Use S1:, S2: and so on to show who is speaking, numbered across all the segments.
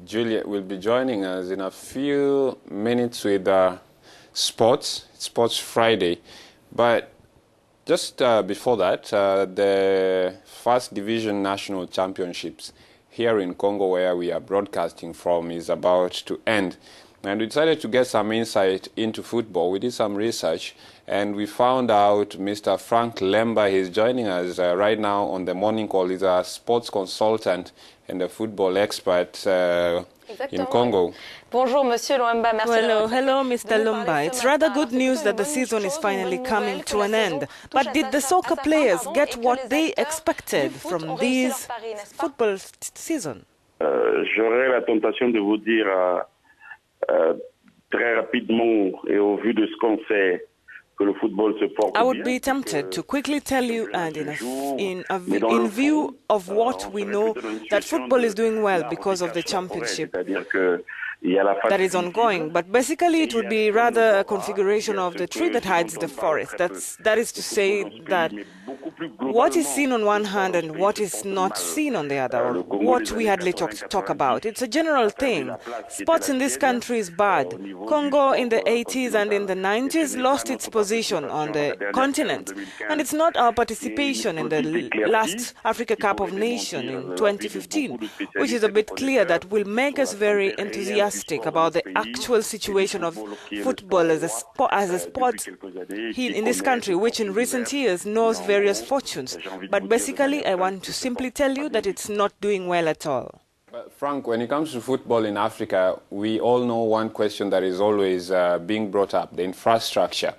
S1: Juliet will be joining us in a few minutes with Sports Friday. But just before that, the First Division National Championships here in Congo, where we are broadcasting from, is about to end. And we decided to get some insight into football. We did some research, and we found out Mr. Frank Loemba is joining us right now on the morning call. He's a sports consultant and a football expert in Congo.
S2: Bonjour, Monsieur Loemba.
S3: Hello, Mr. Loemba. It's rather good news that the season is finally coming to an end. But did the soccer players get what they expected from this football season?
S4: J'aurais la tentation de vous dire très rapidement et au vu de ce qu'on sait que le football se porte bien.
S3: I would be tempted to quickly tell you, and in view of what we know, that football is doing well because of the championship that is ongoing. But basically it would be rather a configuration of the tree that hides the forest. That is to say that what is seen on one hand and what is not seen on the other, or what we hardly talk about. It's a general thing. Sports in this country is bad. Congo in the 80s and in the 90s lost its position on the continent. And it's not our participation in the last Africa Cup of Nations in 2015, which is a bit clear that will make us very enthusiastic about the actual situation of football as a sport in this country, which in recent years knows various fortunes. But basically, I want to simply tell you that it's not doing well at all.
S1: Frank, when it comes to football in Africa, we all know one question that is always being brought up, the infrastructure.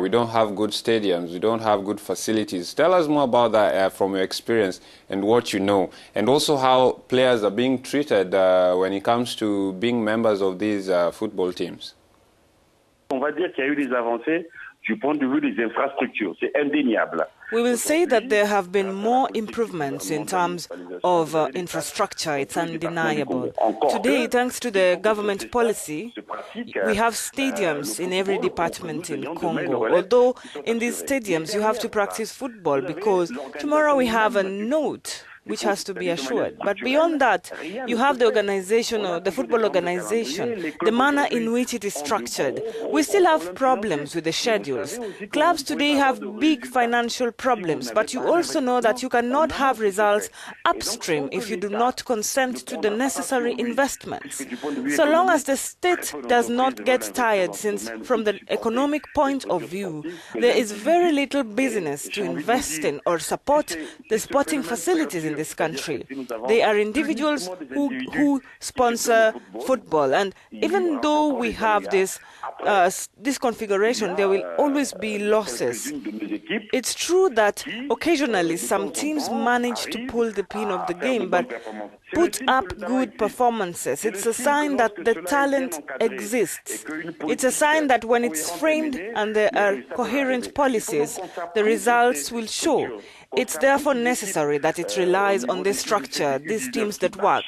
S1: We don't have good stadiums, we don't have good facilities. Tell us more about that from your experience and what you know, and also how players are being treated when it comes to being members of these football teams.
S4: On va dire qu'il y a eu des avancées du point de vue des infrastructures, c'est indéniable.
S3: We will say that there have been more improvements in terms of infrastructure. It's undeniable. Today, thanks to the government policy, we have stadiums in every department in Congo. Although in these stadiums you have to practice football because tomorrow we have a note which has to be assured. But beyond that, you have the organization, the football organization, the manner in which it is structured. We still have problems with the schedules. Clubs today have big financial problems, but you also know that you cannot have results upstream if you do not consent to the necessary investments. So long as the state does not get tired, since from the economic point of view, there is very little business to invest in or support the sporting facilities in this country. They are individuals who sponsor football, and even though we have this configuration, there will always be losses. It's true that occasionally some teams manage to pull the pin of the game, but put up good performances. It's a sign that the talent exists. It's a sign that when it's framed and there are coherent policies, the results will show. It's therefore necessary that it relies on this structure, these teams that work.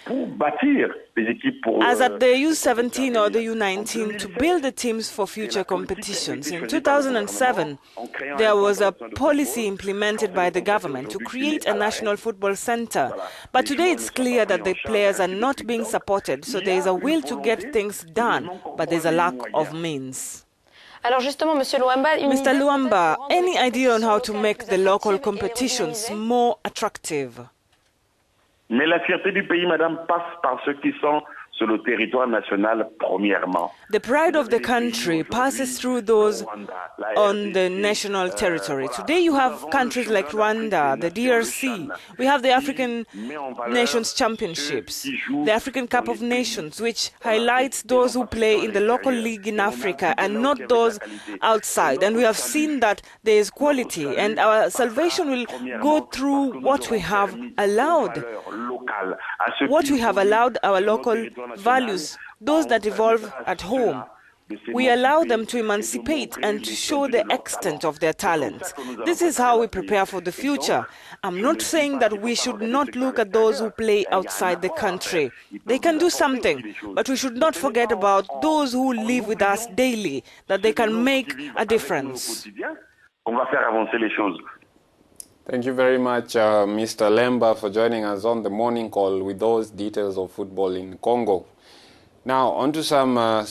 S3: As at the U17 or the U19, to build the teams for future competitions. In 2007, there was a policy implemented by the government to create a national football center. But today it's clear that the players are not being supported, so there is a will to get things done, but there's a lack of means. Mr. Loemba, any idea on how to make the local competitions more attractive?
S4: Mais la fierté du pays, madame, passe par ceux qui sont sur le territoire national, premièrement.
S3: The pride of the country passes through those on the national territory. Today you have countries like Rwanda, the DRC. We have the African Nations Championships, the African Cup of Nations, which highlights those who play in the local league in Africa and not those outside. And we have seen that there is quality, and our salvation will go through what we have allowed. What we have allowed our local values, those that evolve at home. We allow them to emancipate and to show the extent of their talents. This is how we prepare for the future. I'm not saying that we should not look at those who play outside the country. They can do something, but we should not forget about those who live with us daily, that they can make a difference.
S1: Thank you very much, Mr. Loemba, for joining us on the morning call with those details of football in Congo. Now, on to some